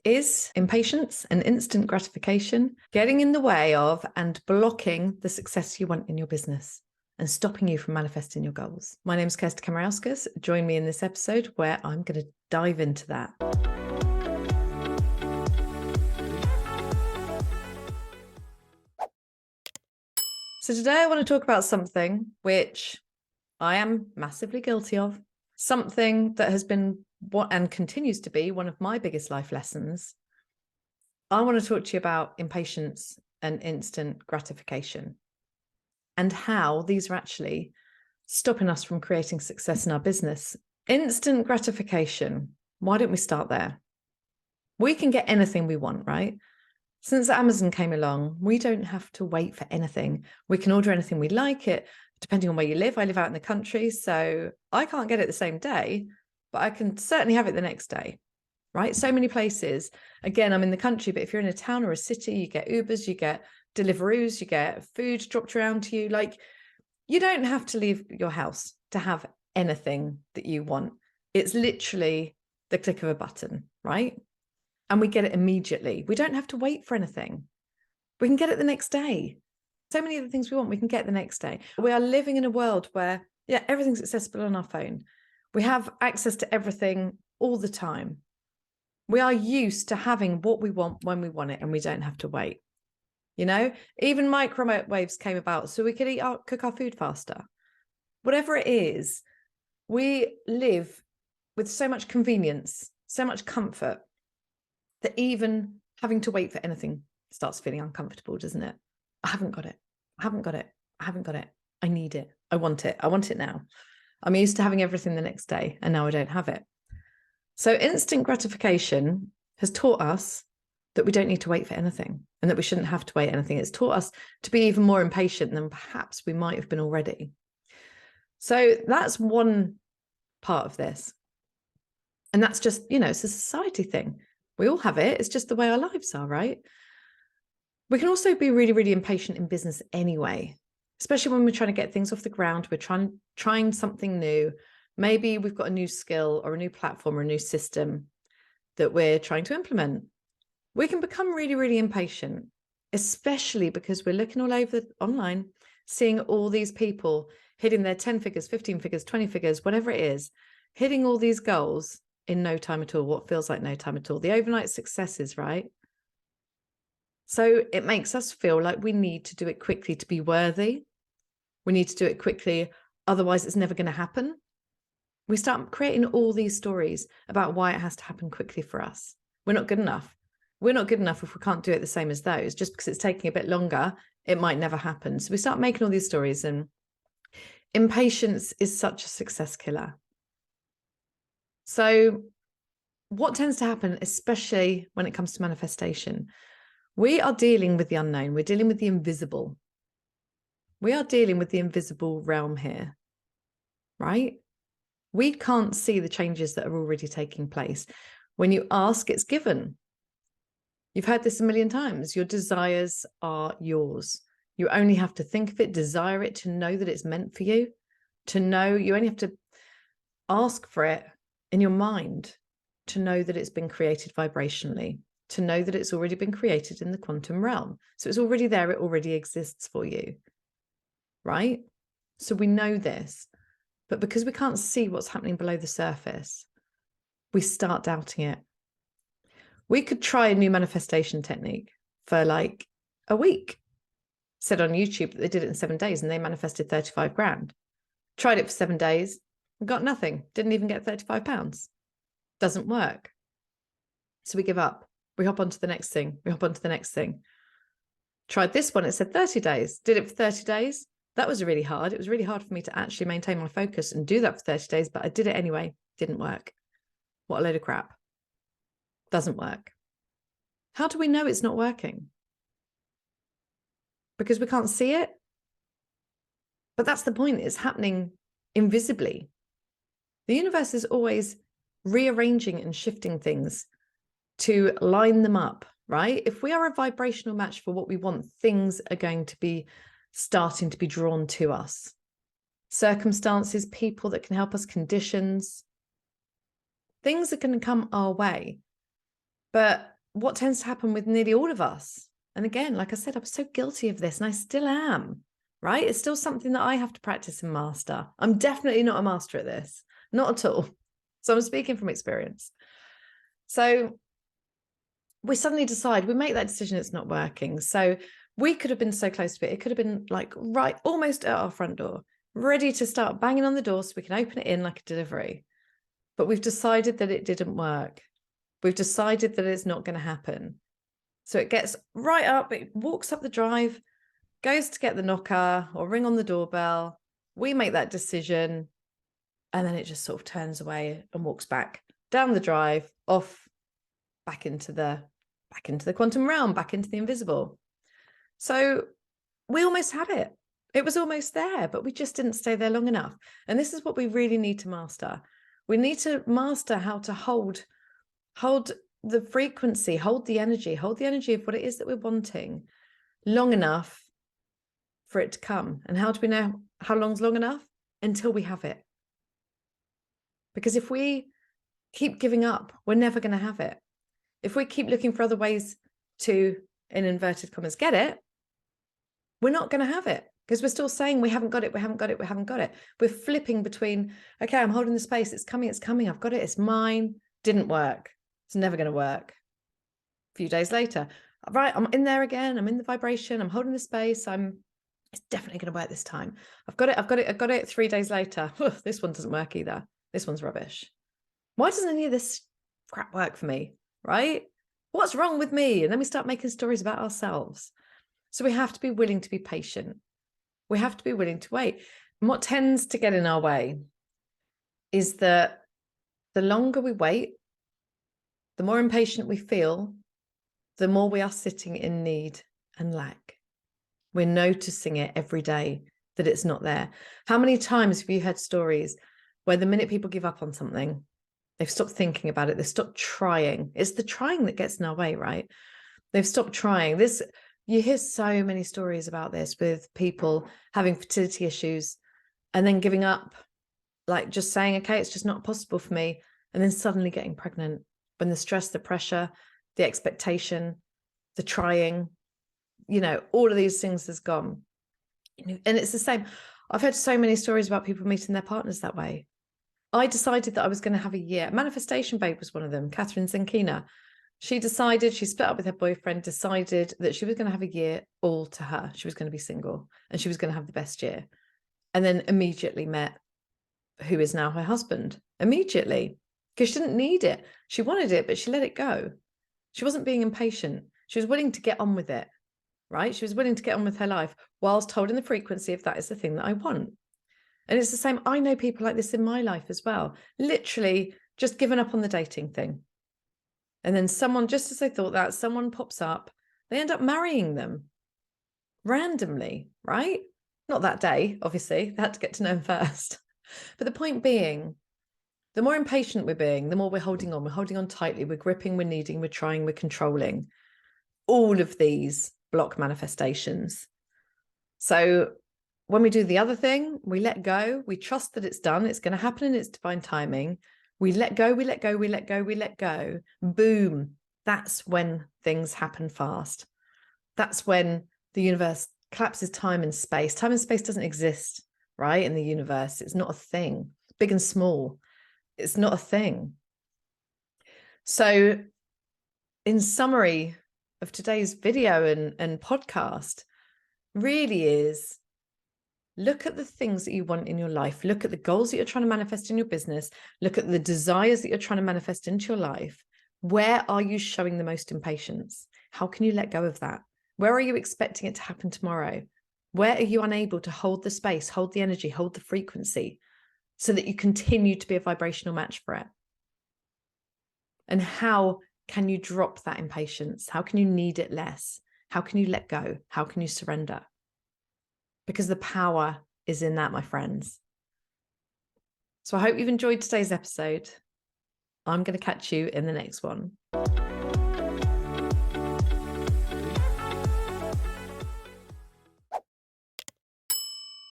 Is impatience and instant gratification getting in the way of and blocking the success you want in your business and stopping you from manifesting your goals? My name is Kirsty Kamarauskas. Join me in this episode where I'm going to dive into that. So today I want to talk about something which I am massively guilty of, something that has been and continues to be one of my biggest life lessons. I want to talk to you about impatience and instant gratification and how these are actually stopping us from creating success in our business. Instant gratification. Why don't we start there? We can get anything we want, right? Since Amazon came along, we don't have to wait for anything. We can order anything we like it, depending on where you live. I live out in the country, so I can't get it the same day, but I can certainly have it the next day, right? So many places. Again, I'm in the country, but if you're in a town or a city, you get Ubers, you get Deliveroos, you get food dropped around to you. Like, you don't have to leave your house to have anything that you want. It's literally the click of a button, right? And we get it immediately. We don't have to wait for anything. We can get it the next day. So many of the things we want, we can get the next day. We are living in a world where, everything's accessible on our phone. We have access to everything all the time. We are used to having what we want when we want it, and we don't have to wait. Even microwaves came about so we could cook our food faster. Whatever it is, we live with so much convenience, so much comfort, that even having to wait for anything starts feeling uncomfortable, doesn't it? I haven't got it. I haven't got it. I haven't got it. I need it. I want it. I want it now. I'm used to having everything the next day, and now I don't have it. So instant gratification has taught us that we don't need to wait for anything and that we shouldn't have to wait anything. It's taught us to be even more impatient than perhaps we might have been already. So that's one part of this. And that's just, it's a society thing. We all have it. It's just the way our lives are, right? We can also be really, really impatient in business anyway, especially when we're trying to get things off the ground. We're trying something new. Maybe we've got a new skill or a new platform or a new system that we're trying to implement. We can become really, really impatient, especially because we're looking all over online, seeing all these people hitting their 10 figures, 15 figures, 20 figures, whatever it is, hitting all these goals in no time at all, what feels like no time at all, the overnight successes, right? So it makes us feel like we need to do it quickly to be worthy. We need to do it quickly, otherwise it's never going to happen. We start creating all these stories about why it has to happen quickly for us. We're not good enough. We're not good enough if we can't do it the same as those. Just because it's taking a bit longer, it might never happen. So we start making all these stories, and impatience is such a success killer. So what tends to happen, especially when it comes to manifestation, we are dealing with the unknown. We're dealing with the invisible. We are dealing with the invisible realm here, right? We can't see the changes that are already taking place. When you ask, it's given. You've heard this a million times. Your desires are yours. You only have to think of it, desire it, to know that it's meant for you, to know you only have to ask for it in your mind, to know that it's been created vibrationally, to know that it's already been created in the quantum realm. So it's already there. It already exists for you, right? So we know this, but because we can't see what's happening below the surface, we start doubting it. We could try a new manifestation technique for like a week. Said on YouTube that they did it in 7 days and they manifested 35 grand. Tried it for 7 days, got nothing. Didn't even get 35 pounds. Doesn't work. So we give up. We hop on to the next thing. We hop on to the next thing. Tried this one. It said 30 days. Did it for 30 days. That was really hard. It was really hard for me to actually maintain my focus and do that for 30 days, but I did it anyway. Didn't work. What a load of crap. Doesn't work. How do we know it's not working? Because we can't see it. But that's the point. It's happening invisibly. The universe is always rearranging and shifting things to line them up, right? If we are a vibrational match for what we want, things are going to be starting to be drawn to us. Circumstances, people that can help us, conditions, things are going to come our way. But what tends to happen with nearly all of us, and again, like I said, I'm so guilty of this and I still am, right? It's still something that I have to practice and master. I'm definitely not a master at this, not at all. So I'm speaking from experience. So we suddenly decide, we make that decision, it's not working. So we could have been so close to it. It could have been like right almost at our front door, ready to start banging on the door so we can open it in like a delivery. But we've decided that it didn't work. We've decided that it's not going to happen. So it gets right up, it walks up the drive, goes to get the knocker or ring on the doorbell. We make that decision, and then it just sort of turns away and walks back down the drive, off back into the quantum realm, back into the invisible. So we almost had it. It was almost there, but we just didn't stay there long enough. And this is what we really need to master. We need to master how to hold the frequency, hold the energy of what it is that we're wanting long enough for it to come. And how do we know how long's long enough? Until we have it. Because if we keep giving up, we're never going to have it. If we keep looking for other ways to, in inverted commas, get it, we're not going to have it, because we're still saying we haven't got it, we haven't got it, we haven't got it. We're flipping between, okay, I'm holding the space, it's coming, I've got it, it's mine. Didn't work. It's never going to work. A few days later, right, I'm in there again, I'm in the vibration, I'm holding the space, it's definitely going to work this time. I've got it 3 days later. This one doesn't work either. This one's rubbish. Why doesn't any of this crap work for me, right? What's wrong with me? And then we start making stories about ourselves. So we have to be willing to be patient. We have to be willing to wait. And what tends to get in our way is that the longer we wait, the more impatient we feel, the more we are sitting in need and lack. We're noticing it every day that it's not there. How many times have you heard stories where the minute people give up on something, they've stopped thinking about it, they've stopped trying? It's the trying that gets in our way, right? They've stopped trying. You hear so many stories about this, with people having fertility issues and then giving up, like just saying, okay, it's just not possible for me, and then suddenly getting pregnant when the stress, the pressure, the expectation, the trying, all of these things has gone. And it's the same. I've heard so many stories about people meeting their partners that way. I decided that I was going to have a year. Manifestation Babe was one of them, Catherine Zenkina. She split up with her boyfriend, decided that she was going to have a year all to her. She was going to be single and she was going to have the best year. And then immediately met who is now her husband. Immediately. Because she didn't need it. She wanted it, but she let it go. She wasn't being impatient. She was willing to get on with it, right? She was willing to get on with her life whilst holding the frequency if that is the thing that I want. And it's the same. I know people like this in my life as well. Literally just given up on the dating thing. And then someone, just as they thought that, someone pops up, they end up marrying them randomly, right? Not that day, obviously. They had to get to know him first. But the point being, the more impatient we're being, the more we're holding on. We're holding on tightly. We're gripping, we're needing, we're trying, we're controlling. All of these block manifestations. So when we do the other thing, we let go. We trust that it's done. It's going to happen in its divine timing. We let go, we let go, we let go, we let go. Boom. That's when things happen fast. That's when the universe collapses time and space. Time and space doesn't exist, right? In the universe, it's not a thing. Big and small, it's not a thing. So in summary of today's video and podcast, really is, look at the things that you want in your life. Look at the goals that you're trying to manifest in your business. Look at the desires that you're trying to manifest into your life. Where are you showing the most impatience? How can you let go of that? Where are you expecting it to happen tomorrow? Where are you unable to hold the space, hold the energy, hold the frequency so that you continue to be a vibrational match for it? And how can you drop that impatience? How can you need it less? How can you let go? How can you surrender? Because the power is in that, my friends. So I hope you've enjoyed today's episode. I'm going to catch you in the next one.